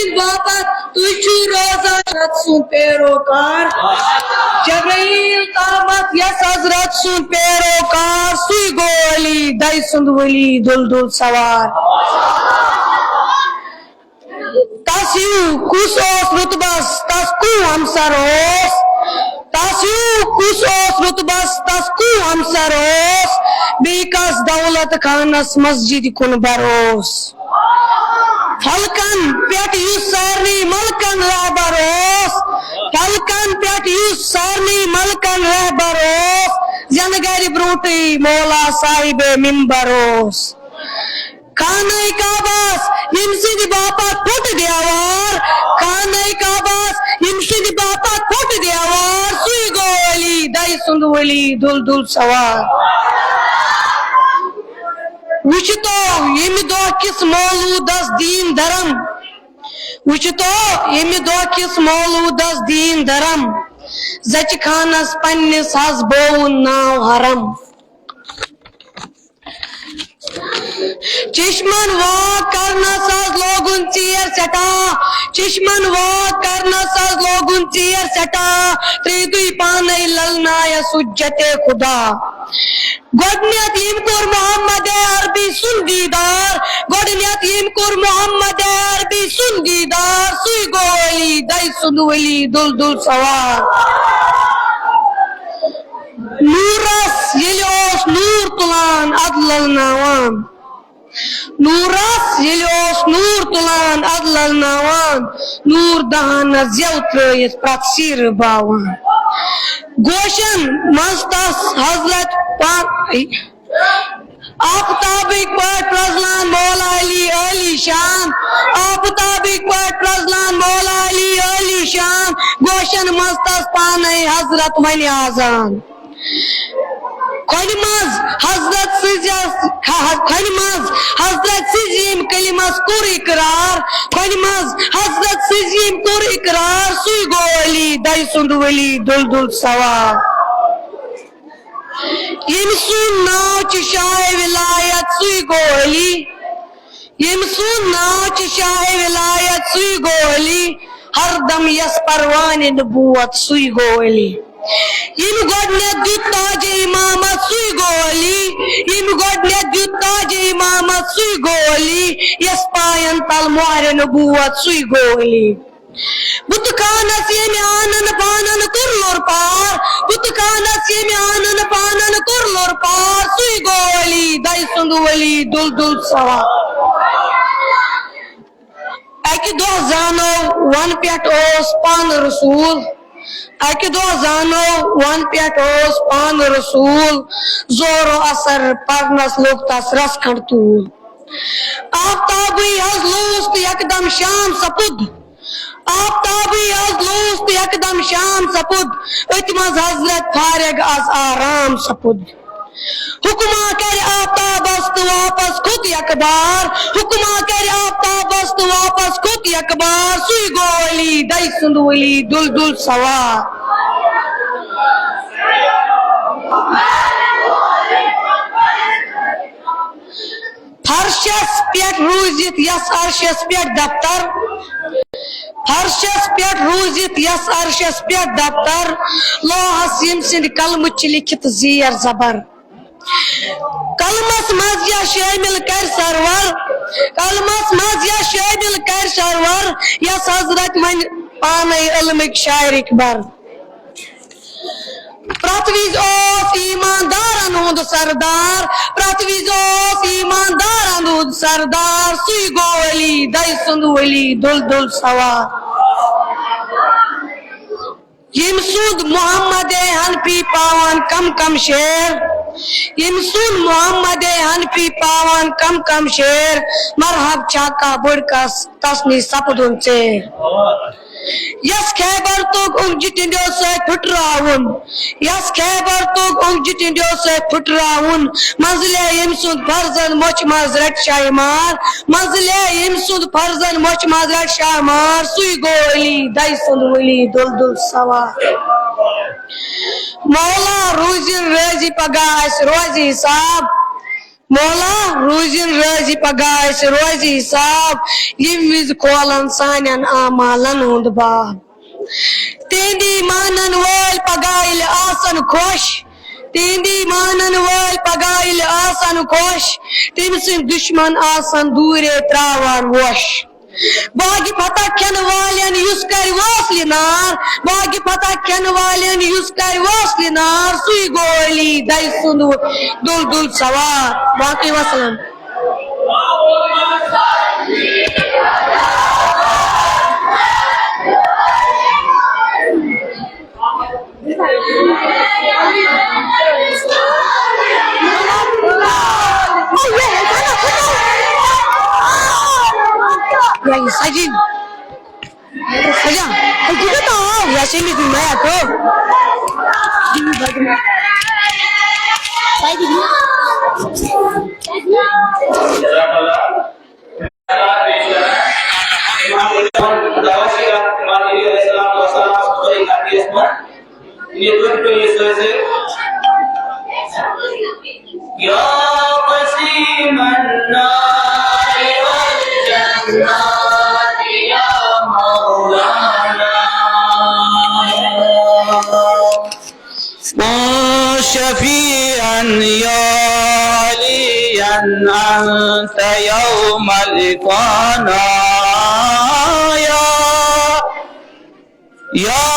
सिंध बापत तुझू रोजा सु पैरोकार जबरील तामत यस हजरत सु पैरोकार सुई गो अली दई सुंद वली दुलदुल सवार तस्यू कुस ओस रुतबस तस्कू हमसर ओस तस्यू कुस ओस रुतबस तस्कू हमसर ओस बेकस दौलत खानस मस्जिद कुन बरोस फलकन पेट युस सारनी मलकन रह बरोस फलकन पेट युस सारनी मलकन रह बरोस जनगरी ब्रूटी मौला साहिब मिंबरोस खाने काबास यमसिद बापा फुट दियावार खाने काबास यमसिद बापा फुट दियावार सुई गो अली दई सुंद वली दुलदुल सवार वुचतो यमि दो किस मौलूदस दीन धर्म वुचतो यमि दो किस मौलूदस दीन धर्म जच खानस पन्निस हस बोवन नाव हरम चिश्मन वाक करना साज लोगुन चीर सटा चिश्मन वाक करना साज लोगुन चीर सटा त्रिदुई पाने ललनाय सुज्जते खुदा गोडनियत इमकुर मोहम्मद अरबी सुन दीदार गोडनियत इमकुर मोहम्मद अरबी सुन दीदार सुई गो अली दई सुन वली दुलदुल सवार नूरस यलियोस नूर तुलान अदलल नावान नूरस यलियोस नूर तुलान अदलल नावान नूर दहान ज़ेव त्रयित प्रत सिर बावान गोशन मस्तस हजरत आफताबिक पट प्रजलान मौला अली अली शान आफताबिक पट प्रजलान मौला अली अली शान गोशन मस्तस पाने हजरत मनी आजान खनिमाज हजरत खनिमाज हजरत सिजीम कलिमास कुर इकरार खनिमाज हजरत सिजीम कुर इकरार सुई गो अली दई सुंद वली दुलदुल सवार यमसून नाव चिशाए विलायत सुई गो अली यमसून नाव चिशाए विलायत सुई गो अली हरदम यस परवान नबूवत सुई गो अली यम गोडने दुताज इमामत सुई गो अली यम गोडने दुताज इमामत सुई गो अली यस पायन तल मोहर नबूवत सुई गो अली बुतखानस यम आनन पानन कुरलोर पार बुतखानस यम आनन पानन कुरलोर पार सुई गो अली दई सुंद वली दुलदुल सवार अकि दो जानो वन पेट ओस पान रसूल अकि दो जानो वन पेट ओस पान रसूल जोरो असर परनस लोग तस रस खंड तूल आफ्ताबी हज लूस्त यकदम शाम सपुद आफ्ताबी हज लूस्त यकदम शाम सपुद इतमज हजरत फारिग अज आराम सपुद हुक्मा कर आफ्ताबस तो वापस खुद यकबार हुक्मा कर आफ्ताबस तो वापस खुद यकबार सुई गो अली दई सुंद वली दुलदुल सवार फर्शस पेट रूजित यस अर्शस पेट दफ्तर फर्शस पेट रूजित यस अर्शस पेट दफ्तर लोहस यम सिंध कलम लिखित जीर जबर कलमस मज या शामिल कर सरवर कलमस मज या शामिल कर सरवर यस हजरत मन पाने इल्मिक शायरिक बर प्रतविज ओस ईमानदारन हुद सरदार प्रतविज ओस ईमानदारन हुद सरदार सुई गो अली दई सुंद वली दुलदुल सवार यमसूद मोहम्मद हनफी पावन कम कम शेर यमसूद मोहम्मद हनफी पावन कम कम शेर मरहब चाका बुड़का तस्नी सपदुन चेर यस खैबर तोग उंगजितिंडो से फुटराउन यस खैबर तोग उंगजितिंडो से फुटराउन मंजिले यमसूद फर्जन मोच मजरत शायमार मंजिले यमसूद फर्जन मोच मजरत शायमार सुई गो अली दई सुंद वली दुलदुल सवार मौला रोजी रेजी पगा रोजी साहब मौला रूजिन राजी पगह रोज हिसाब यम विज खोलन सान आमालन हुंद बाब तेंदी मानन वल पगह आसन खुश तेंदी मानन वल पगह आसन खुश तम सिंद दुश्मन आसन दूरे त्रावान वोश बागी पता खन वालन युस कर वोसली नार बागी पता खन वालन युस कर वोसली नार सुई गोली दल सुंदु दुल दुल सवार बाकी वसलन ya sajin saja kita tahu ya sini di mana tuh شفيعا يا عليا أنت يوم لقانا يا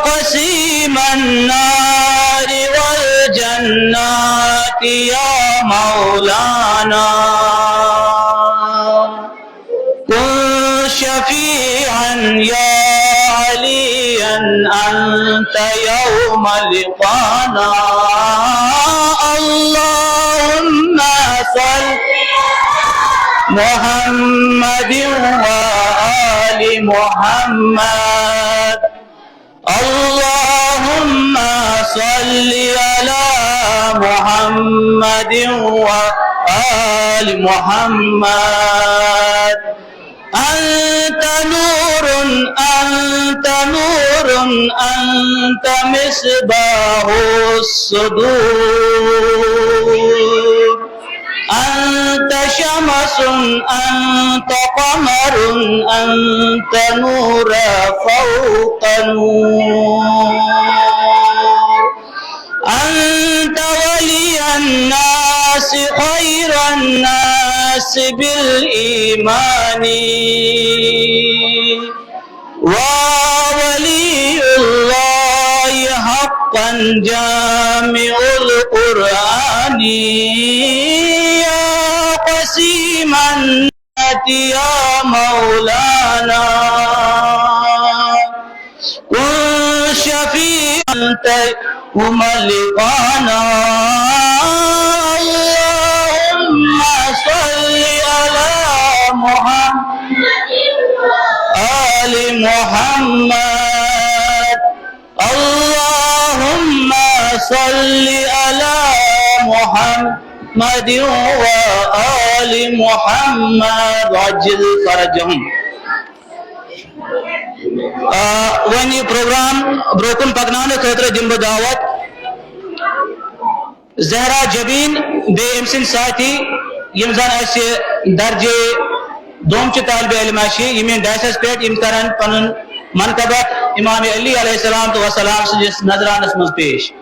قسيم النار والجنات يا مولانا كن شفيعا يا عليا أنت يوم لقانا اللهم صل محمد وآل محمد اللهم صل على محمد وآل محمد أنت نور أنت نور أنت مصباح الصدور أنت شمس أنت قمر أنت نور فوق نور أنت ولي الناس خير الناس بالإيمان وولي الله حقا جامع القرآن يا قسيم النعمة يا مولانا كن شفيعا أنت ملقانا اللهم صل على محمد آل محمد اللهم صل على محمد وآل محمد وعجل فرجهم वन ये प्रोग्राम ब्रोकन पकनाने खतरे दिन दावत जहरा जबीन बे अमसिन साथी यम जन असे दर्जे दोम च तालिब इल्म यम डायसस पे यम करन पन मनकबत इमाम अली अलैहिस्सलाम तो वसलाम सिस नजरानस मज पेश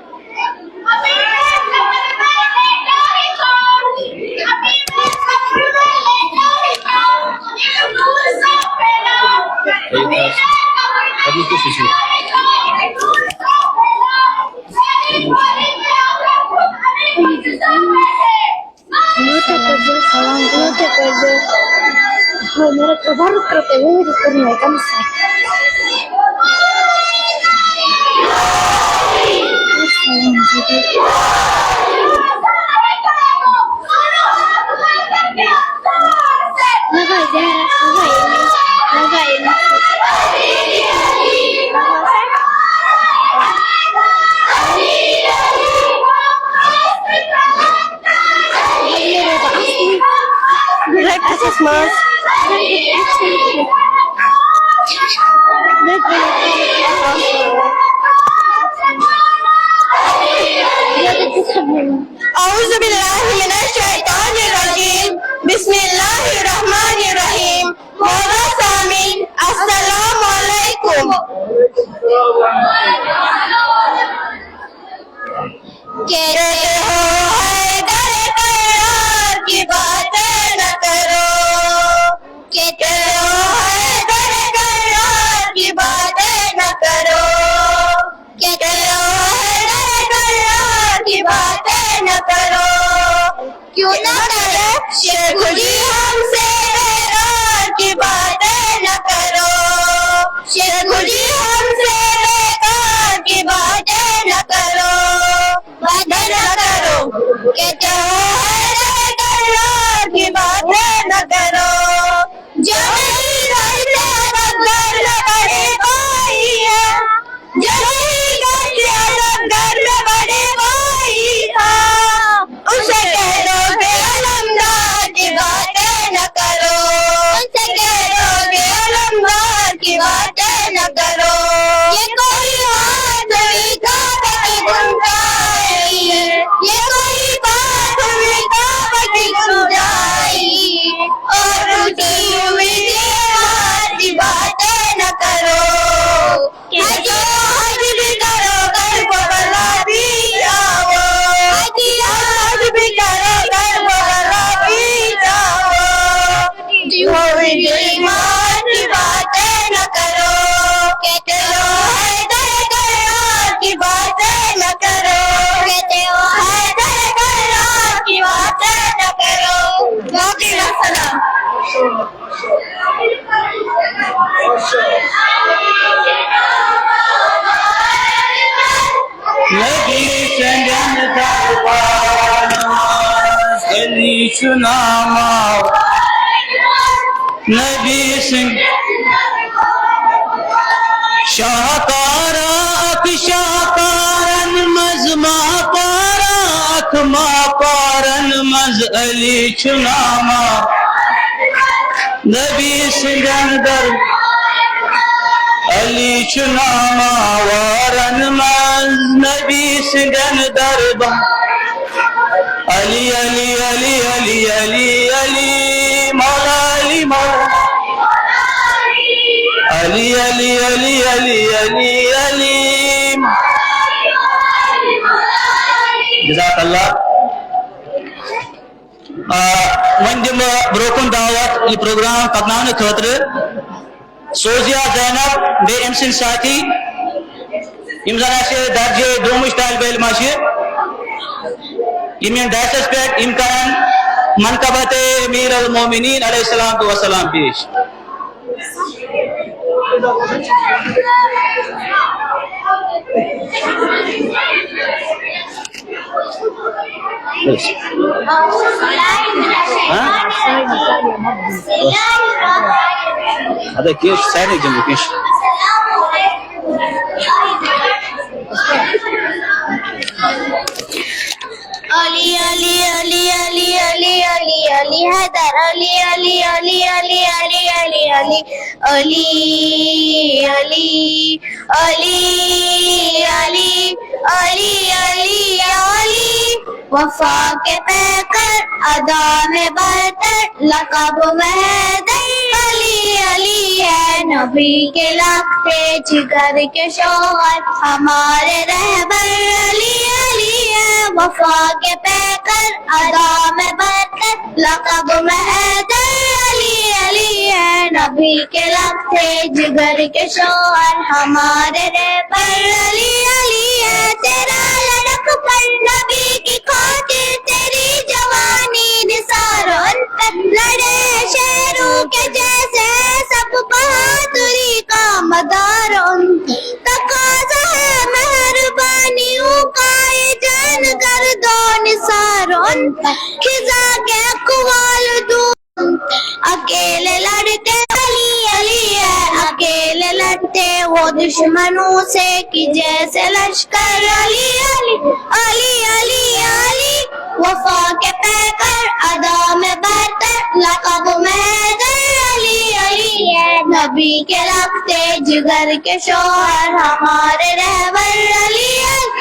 मेरा तबरुक करते हुए करना है कम से Mas औज़ु बिल्लाहि मिनश शैतानिर रजीम बिस्मिल्लाहिर रहमानिर रहीम। मोहतरम सामीन अस्सलामु अलैकुम। कहते हो हैदर करार की बातें न करो, कहते हो हैदर करार की बातें न करो, कहते हो हैदर करार की बातें न करो। क्यों न करे शेख जी हमसे बेकार की बातें न करो, शेख जी हमसे बेकार की बातें न करो, बातें न करो। कहते हो हैदर करार की बातें न करो, जो नहीं करते सब घर में बड़े भाई है, जो नहीं करते सब घर में बड़े भाई था, उसे कह दो कि अलमदार की बातें न करो, उसे कह दो कि अलमदार की बातें न करो। ये कोई बात हुई काबा की गुंजाई, ये कोई बात हुई काबा की गुंजाई, और टूटी हुई दीवार की बातें न करो। हज भी करो घर को बला भी जाओ, हज भी करो घर को बला भी जाओ। ईमान की बातें न करो, कहते हो हैदर करार की बातें न करो, कहते हो हैदर करार की बातें न करो। बाकी सलाम। नबी संगन अली सुनामा, नबी सिंह शाकारा अख शाकारन मजमा पारा अख मा पारन मज अली सुनामा, नबी सिंगन दर अली चुनामा वारन मज नबी सिंगन दरबा अली अली अली अली अली अली मौला अली मौला अली अली अली अली अली अली। जज़ाकल्लाह। वन दिम ब्रोकन दावत यह प्रोग्राम पकनाने खतर सोजिया ज़ैनब बे एमसिन साथी यम जन दर्जे दोमुश तालिब इल्म यम डायसस पे यम करान मनकबत अमीर अल मोमिनीन अलैहिस्सलाम व सलाम पेश। هذا كيش ثاني جنبه كيش अली अली अली अली अली अली अली हैदर अली अली अली अली अली अली अली अली अली अली अली अली अली अली वफा के पैकर अदा में बरतर लक़ब महदर अली अली है नबी के लाखे जिगर के शौहर हमारे रहबर अली अली है वफा के पैकर अदा में बरतर लक़ब महदर अली अली है नबी के लाखे जिगर के शौहर हमारे रहबर अली अली है तेरा लड़क पर नबी की खातिर तेरी जवानी निसारों पर लड़े शेरों के जैसे सब बहादुरी का मदारों तकाज़ा है मेहरबानियों का ये जान कर दो निसारों खिजा के अक़वाल दूं अकेले लड़ते अली अली है अकेले लड़ते वो दुश्मनों से कि जैसे लश्कर अली अली अली अली अली वफा के पैकर अदा में बरतर लक़ब महदर अली अली है नबी के रखते जिगर के शौहर हमारे रहबर अली अली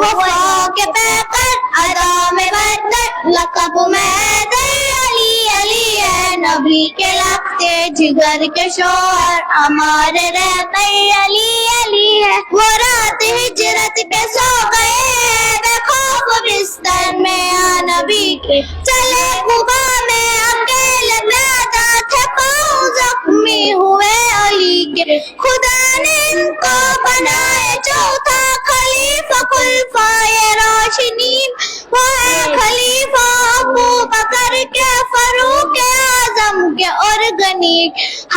वफा के पैकर अदा में बदतर लक़ब में अली अली है। नबी के लगते जिगर के शोहर हमारे रहते अली अली है। वो रात हिजरत पे सो गए बेखौफ बिस्तर में आ नबी के। चले कुबा में अकेले पैदा थे पाँव जख्मी हुए अली के। खुदा ने इनको बनाए चौथा खलीफा खुलफाए राशिदीन। वो है खलीफा अबू बकर के, फरूक आजम के और गनी,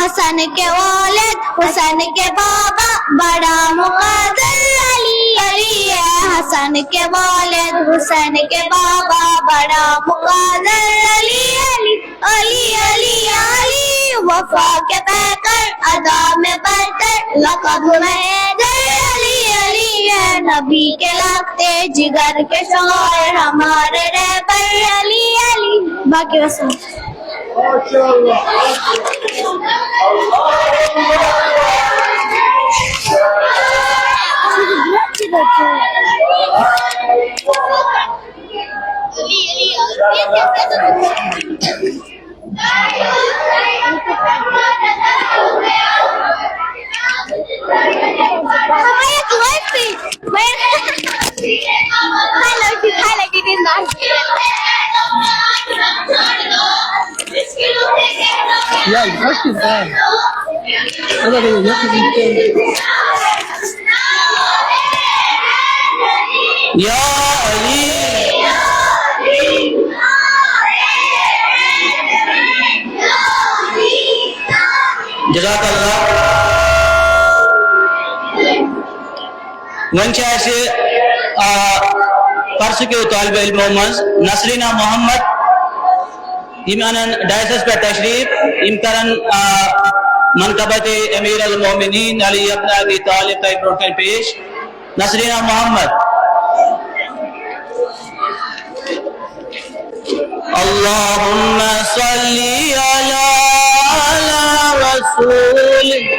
हसन के वालिद हुसैन के बाबा बड़ा मुक़द्दर अली अली है। हसन के वालिद हुसैन के बाबा बड़ा मुक़द्दर अली अली अली अली अली। वफा के पैकर अदा में बरतर लक़ब में अली अली है। नबी के लगते जिगर के शोहर हमारे रहबर अली अली। बाकी वसल्लम। Yeah, you must be bad. या अली जज़ाकल्लाह। वन परसु के तालिब इल्मों मज नसरीना मोहम्मद इमानन डायसस पे तशरीफ इमकरन मनकबत अमीर अल मोमिनीन अली इब्न अबी तालिब का प्रोटोकॉल पेश। नसरीना मोहम्मद। अल्लाहुम्मा सल्ली अला रसूलिल्लाह।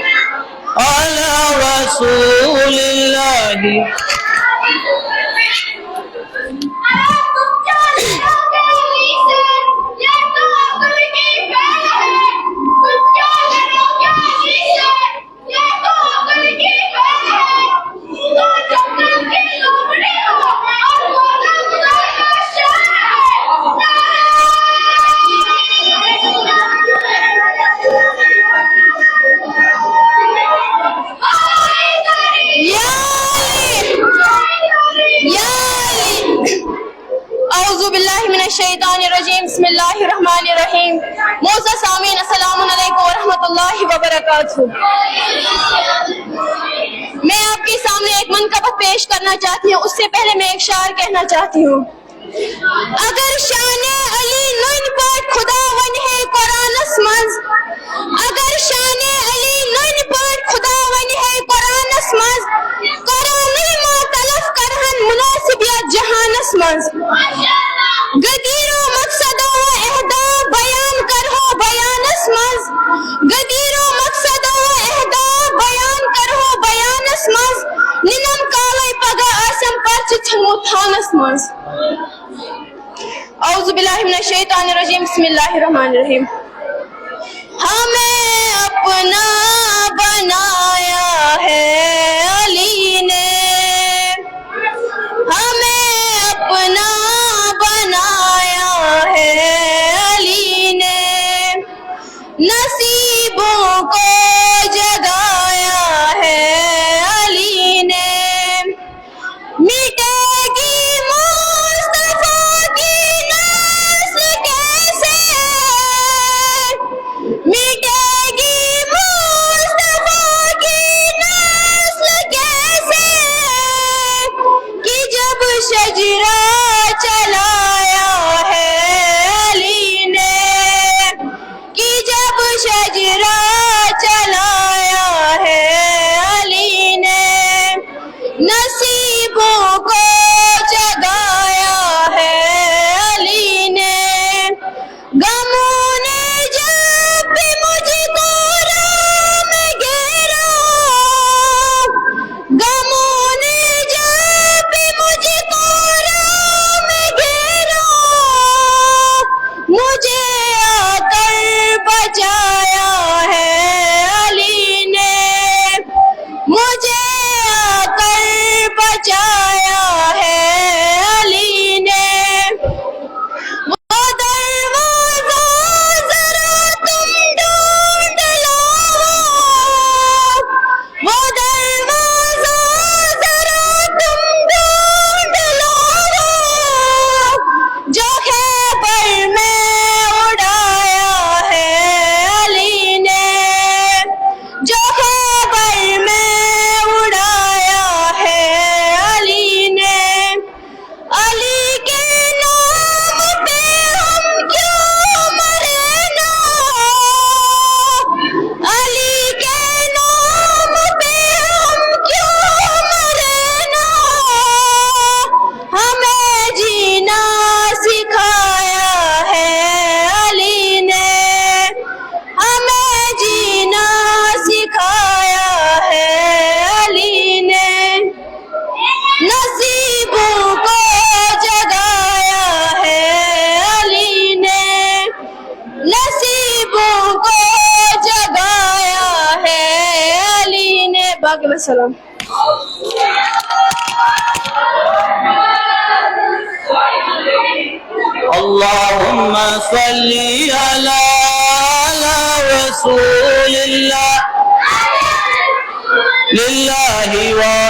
बिस्मिल्लाहिर्रहमानिर्रहीम। मौजूद सामीन अस्सलामु अलैकुम व रहमतुल्लाहि व बरकातुहू। मैं आपके सामने एक मनकबत पेश करना चाहती हूँ। उससे पहले मैं एक शार कहना चाहती हूँ। अगर शाने अली नुन पाठ खुदावन है कुरानस मंज, अगर शाने अली नुन पाठ खुदावन है कुरानस मंज, कुरानी मा तलफ करहन मुनासिबियत जहानस मंज। गदीरो मकसदो एहदा बयान करहो बयानस मंज, गदीरो मकसदो एहदा बयान करहो बयानस मंज। निनम काले पगा आसम पर्च छमो थानस मंज। औज़ु बिल्लाहि मिनश शैतानिर रजीम। बिस्मिल्लाहिर्रहमानिर्रहीम। हमें अपना बनाया है अली ने, हमें अपना बनाया है अली ने, नसीबों को जगाया है अली ने। मिटेगी मुस्तफा की नस्ल कैसे, मिटेगी मुस्तफा की नस्ल कैसे, कि जब शजरा चलाया है अली ने, कि जब शजरा चलाया है अली ने, नसीबों को जगाया है अली ने। गमों ने जब भी मुझको राह में घेरा, गमों ने जब भी मुझको राह में अस्सलाम। अल्लाहुम्मा सल्ली अला रसूलिल्लाह लिल्लाहि वालिही।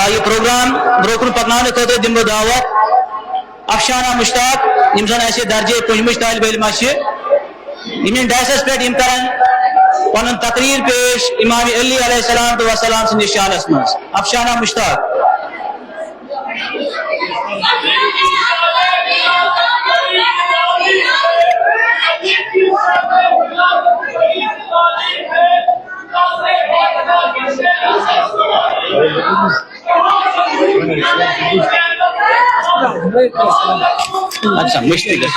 ये प्रोग्राम ब्रोकन पकनाने खतर दिमो दावत अफशाना मुश्ताक यम जन ऐसे दर्जे पंजमिश तालिब इल्म इन डायसस पे कर पन तकरीर पेश इमाम अली अलैहिस्सलाम से निशानस मज अफशाना मुश्ताक। अच्छा मुश्किल है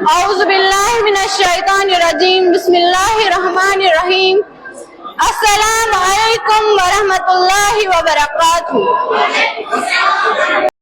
औज़ुबिल्लाहि मिनश्शैतानिर्रजीम बिस्मिल्लाहिर्रहमानिर्रहीम। अस्सलामु अलैकुम व रहमतुल्लाहि व बरकातुहू।